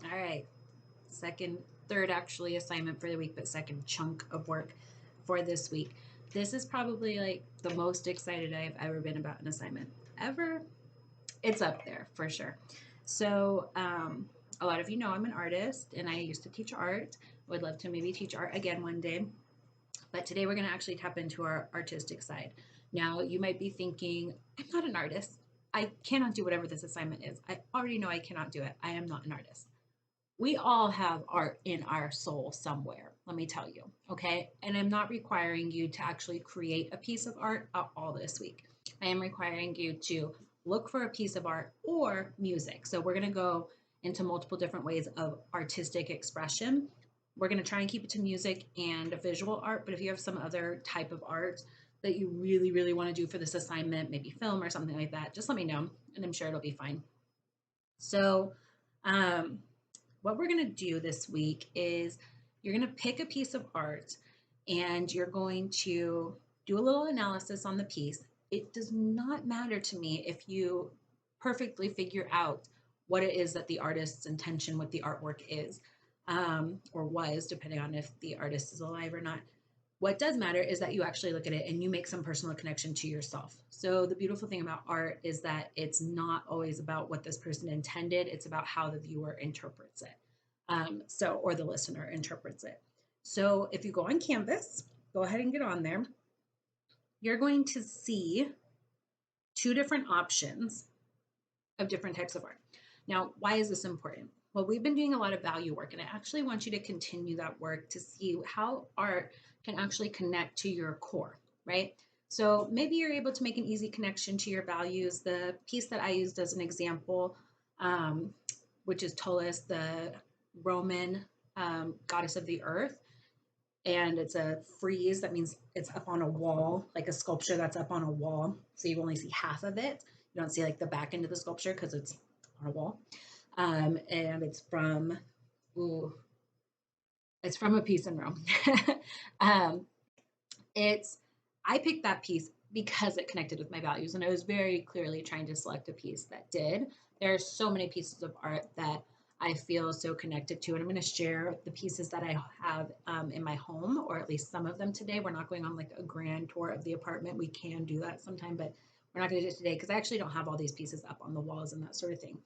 All right. Third actually assignment for the week, but second chunk of work for this week. This is probably like the most excited I've ever been about an assignment ever. It's up there for sure. So, a lot of you know I'm an artist and I used to teach art. Would love to maybe teach art again one day. But today we're going to actually tap into our artistic side. Now, you might be thinking, I'm not an artist. I cannot do whatever this assignment is. I already know I cannot do it. I am not an artist. We all have art in our soul somewhere, let me tell you. Okay. And I'm not requiring you to actually create a piece of art all this week. I am requiring you to look for a piece of art or music. So we're going to go into multiple different ways of artistic expression. We're going to try and keep it to music and visual art, but if you have some other type of art that you really, really want to do for this assignment, maybe film or something like that, just let me know and I'm sure it'll be fine. So, um, what we're going to do this week is you're going to pick a piece of art and you're going to do a little analysis on the piece. It does not matter to me if you perfectly figure out what it is that the artist's intention with the artwork is, or was, depending on if the artist is alive or not. What does matter is that you actually look at it and you make some personal connection to yourself. So, the beautiful thing about art is that it's not always about what this person intended, it's about how the viewer interprets it. Or the listener interprets it. So, if you go on Canvas, go ahead and get on there. You're going to see two different options of different types of art. Now, why is this important? Well, we've been doing a lot of value work, and I actually want you to continue that work to see how art can actually connect to your core, right? So maybe you're able to make an easy connection to your values. The piece that I used as an example, um, which is Tolus, the Roman goddess of the earth, and it's a frieze. That means it's up on a wall, like a sculpture that's up on a wall. So you only see half of it. You don't see like the back end of the sculpture because it's on a wall. And ooh, it's from a piece in Rome. um, it's, I picked that piece because it connected with my values, and I was very clearly trying to select a piece that did. There are so many pieces of art that I feel so connected to, and I'm going to share the pieces that I have in my home, or at least some of them today. We're not going on like a grand tour of the apartment. We can do that sometime, but we're not going to do it today because I actually don't have all these pieces up on the walls and that sort of thing.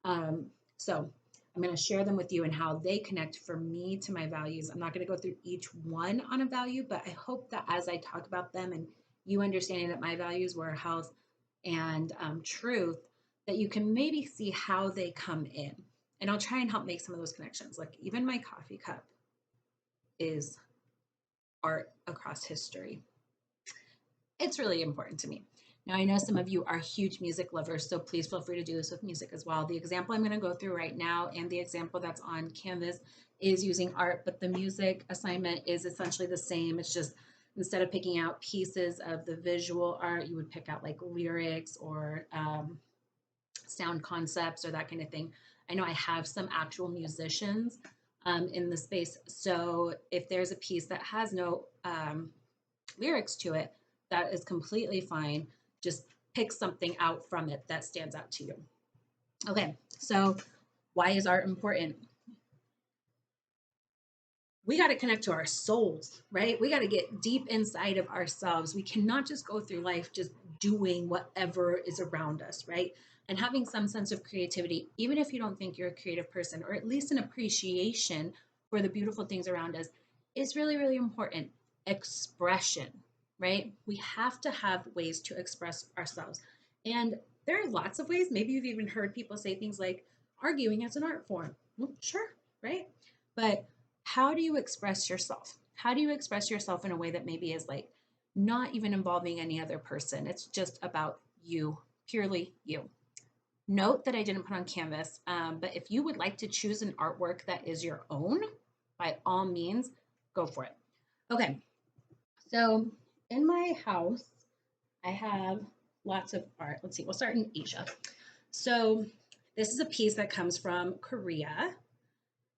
Um, so I'm going to share them with you and how they connect for me to my values. I'm not going to go through each one on a value, but I hope that as I talk about them and you understanding that my values were health and truth, that you can maybe see how they come in. And I'll try and help make some of those connections. Like even my coffee cup is art across history. It's really important to me. Now, I know some of you are huge music lovers, so please feel free to do this with music as well. The example I'm going to go through right now and the example that's on Canvas is using art, but the music assignment is essentially the same. It's just instead of picking out pieces of the visual art, you would pick out like lyrics or sound concepts or that kind of thing. I know I have some actual musicians in the space, so if there's a piece that has no lyrics to it, that is completely fine. Just pick something out from it that stands out to you. Okay, so why is art important? We got to connect to our souls, right? We got to get deep inside of ourselves. We cannot just go through life just doing whatever is around us, right? And having some sense of creativity, even if you don't think you're a creative person, or at least an appreciation for the beautiful things around us, is really, really important. Expression, right? We have to have ways to express ourselves. And there are lots of ways. Maybe you've even heard people say things like arguing as an art form. Well, sure, right? But how do you express yourself? How do you express yourself in a way that maybe is like not even involving any other person? It's just about you, purely you. Note that I didn't put on Canvas, but if you would like to choose an artwork that is your own, by all means, go for it. Okay, so in my house, I have lots of art. Let's see, we'll start in Asia. So this is a piece that comes from Korea,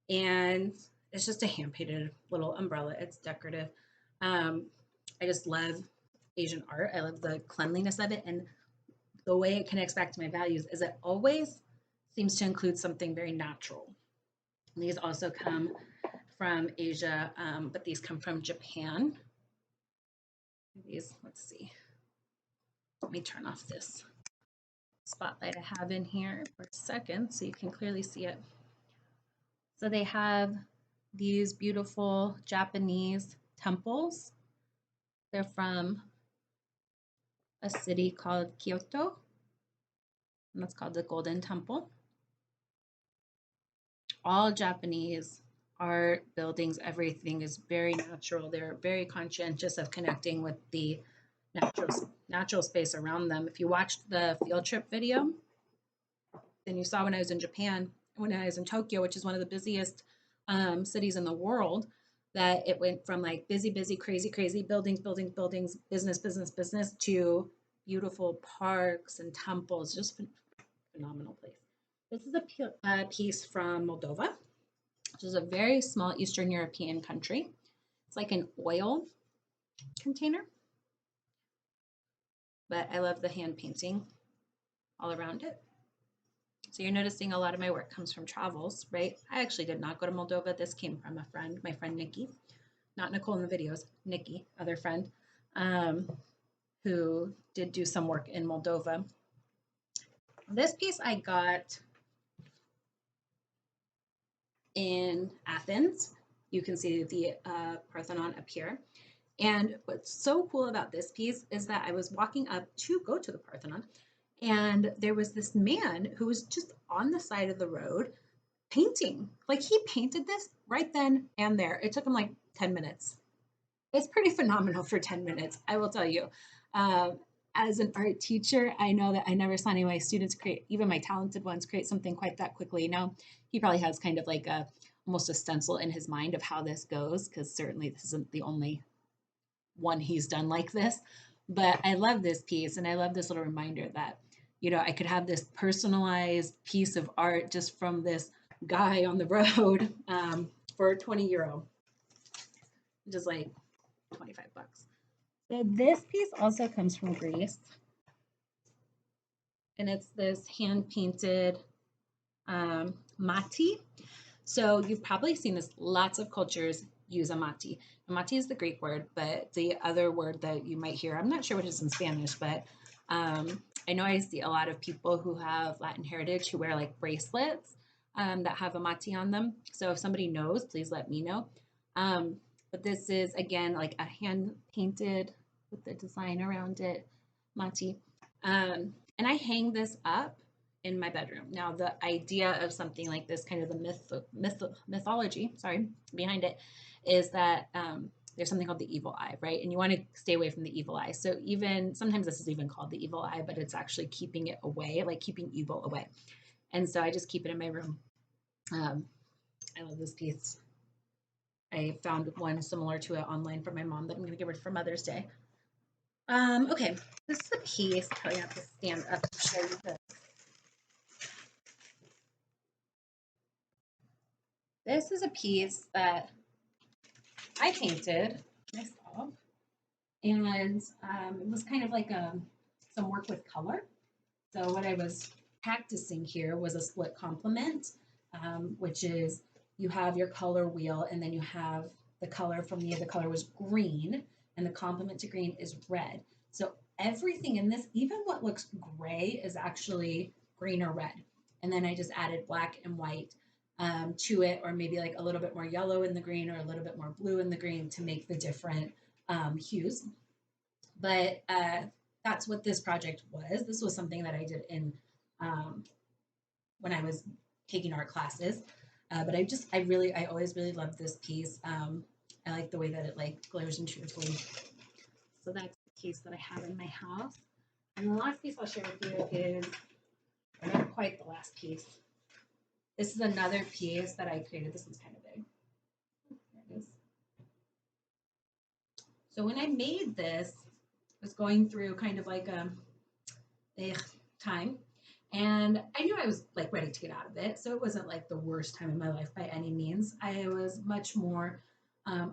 and it's just a hand painted little umbrella. It's decorative. Um, I just love Asian art. I love the cleanliness of it, and the way it connects back to my values is it always seems to include something very natural. These also come from Asia, but these come from Japan. These, let's see. Let me turn off this spotlight I have in here for a second so you can clearly see it. So they have these beautiful Japanese temples. They're from a city called Kyoto, and that's called the Golden Temple. All Japanese art, buildings, everything is very natural. They're very conscientious of connecting with the natural space around them. If you watched the field trip video, then you saw when I was in Japan, when I was in Tokyo, which is one of the busiest cities in the world, that it went from like busy, crazy buildings, business, to beautiful parks and temples. Just phenomenal place. This is a piece from Moldova, which is a very small Eastern European country. It's like an oil container, but I love the hand painting all around it. So you're noticing a lot of my work comes from travels, right? I actually did not go to Moldova. This came from a friend, my friend Nikki, not Nicole in the videos, Nikki, other friend, who did do some work in Moldova. This piece I got in Athens. You can see the Parthenon up here. And what's so cool about this piece is that I was walking up to go to the Parthenon, and there was this man who was just on the side of the road painting. Like he painted this right then and there. It took him like 10 minutes. It's pretty phenomenal for 10 minutes, I will tell you. As an art teacher, I know that I never saw any of my students create, even my talented ones, create something quite that quickly. Now, he probably has kind of like almost a stencil in his mind of how this goes, because certainly this isn't the only one he's done like this. But I love this piece, and I love this little reminder that, I could have this personalized piece of art just from this guy on the road for 20 euro, which is like 25 bucks. So this piece also comes from Greece, and it's this hand painted mati. So you've probably seen this. Lots of cultures use a mati. Mati is the Greek word, but the other word that you might hear, I'm not sure what it is in Spanish, but I know I see a lot of people who have Latin heritage who wear like bracelets that have a mati on them. So if somebody knows, please let me know. But this is, again, like a hand painted with the design around it, mati. And I hang this up in my bedroom. Now, the idea of something like this, kind of the mythology, behind it, is that there's something called the evil eye, right? And you want to stay away from the evil eye. So even sometimes this is even called the evil eye, but it's actually keeping it away, like keeping evil away. And so I just keep it in my room. I love this piece. I found one similar to it online from my mom that I'm going to give her for Mother's Day. Okay, this is a piece. Probably have to stand up to show you this. This is a piece that I painted myself, and it was kind of like some work with color. So what I was practicing here was a split complement, which is you have your color wheel, and then you have the color from the color was green, and the complement to green is red. So everything in this, even what looks gray, is actually green or red. And then I just added black and white to it, or maybe like a little bit more yellow in the green or a little bit more blue in the green to make the different hues. But that's what this project was. This was something that I did in when I was taking art classes. But I always really loved this piece. I like the way that it like glares into your face. So that's the piece that I have in my house. And the last piece I'll share with you is, not quite the last piece. This is another piece that I created. This one's kind of big. There it is. So when I made this, I was going through kind of like a time, and I knew I was like ready to get out of it. So it wasn't like the worst time in my life by any means. I was much more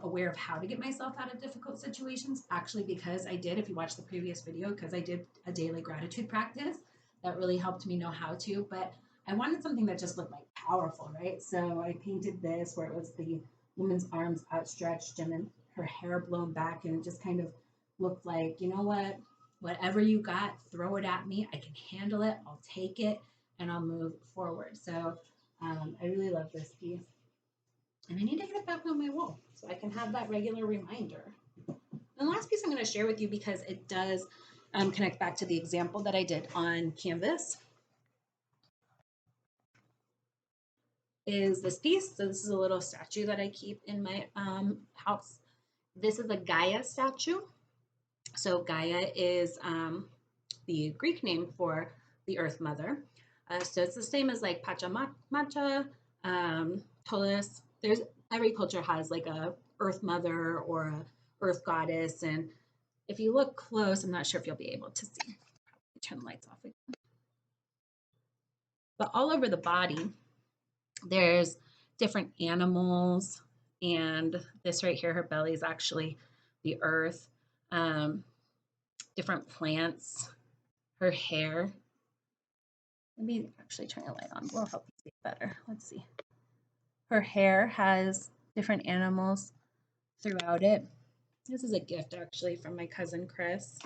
aware of how to get myself out of difficult situations, actually, because I did, if you watch the previous video, because I did a daily gratitude practice that really helped me know how to. But I wanted something that just looked like powerful, right? So I painted this where it was the woman's arms outstretched and then her hair blown back, and it just kind of looked like, you know what? Whatever you got, throw it at me. I can handle it. I'll take it and I'll move forward. So I really love this piece. And I need to get it back on my wall so I can have that regular reminder. And the last piece I'm going to share with you, because it does connect back to the example that I did on Canvas, is this piece. So this is a little statue that I keep in my house. This is a Gaia statue. So Gaia is the Greek name for the Earth Mother. So it's the same as like Pachamama, Tolis. There's every culture has like a Earth Mother or a Earth Goddess, and if you look close, I'm not sure if you'll be able to see. Turn the lights off again. But all over the body, there's different animals, and this right here, her belly is actually the earth. Different plants, her hair. Let me actually turn the light on. We'll help you see it better. Let's see. Her hair has different animals throughout it. This is a gift actually from my cousin Chris.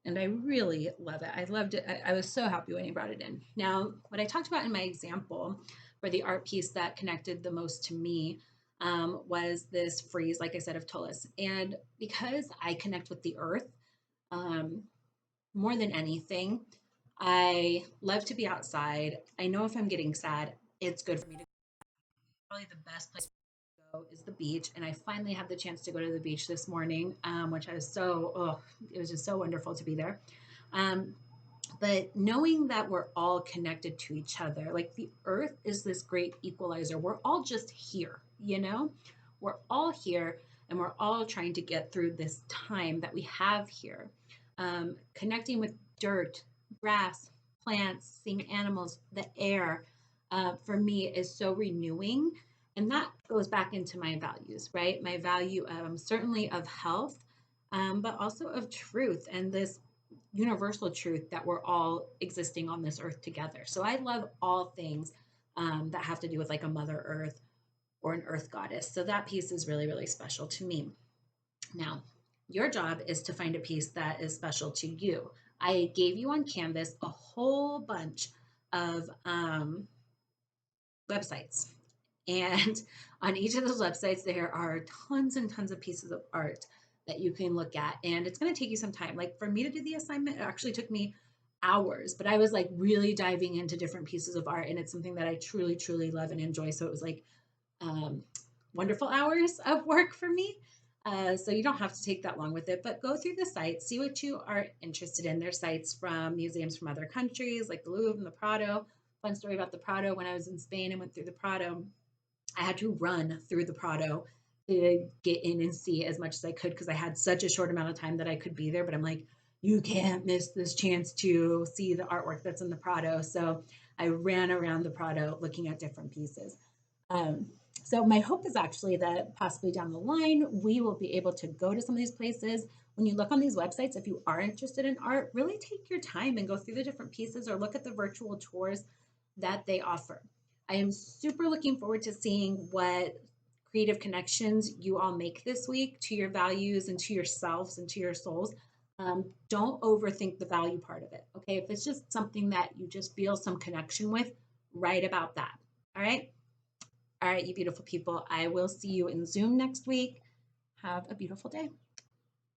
And I really love it. I loved it. I was so happy when he brought it in. Now, what I talked about in my example for the art piece that connected the most to me was this frieze, like I said, of Tolis. And because I connect with the earth more than anything, I love to be outside. I know if I'm getting sad, it's good for me to go. Probably the best place to go is the beach. And I finally had the chance to go to the beach this morning, which I was it was just so wonderful to be there. But knowing that we're all connected to each other, like the earth is this great equalizer. We're all just here, you know? We're all here and we're all trying to get through this time that we have here. Connecting with dirt, grass, plants, seeing animals, the air, for me is so renewing. And that goes back into my values, right? My value certainly of health, but also of truth and this universal truth that we're all existing on this earth together. So I love all things that have to do with like a Mother Earth or an earth goddess. So that piece is really, really special to me. Now, your job is to find a piece that is special to you. I gave you on Canvas a whole bunch of websites. And on each of those websites, there are tons and tons of pieces of art that you can look at. And it's going to take you some time. Like for me to do the assignment, it actually took me hours, but I was like really diving into different pieces of art. And it's something that I truly, truly love and enjoy. So it was like wonderful hours of work for me. So you don't have to take that long with it, but go through the sites, see what you are interested in. There's sites from museums from other countries like the Louvre and the Prado. Fun story about the Prado. When I was in Spain and went through the Prado, I had to run through the Prado to get in and see as much as I could because I had such a short amount of time that I could be there. But I'm like, you can't miss this chance to see the artwork that's in the Prado. So I ran around the Prado looking at different pieces. So my hope is actually that possibly down the line, we will be able to go to some of these places. When you look on these websites, if you are interested in art, really take your time and go through the different pieces or look at the virtual tours that they offer. I am super looking forward to seeing what creative connections you all make this week to your values and to yourselves and to your souls. Don't overthink the value part of it. Okay. If it's just something that you just feel some connection with, write about that. All right. All right, you beautiful people. I will see you in Zoom next week. Have a beautiful day.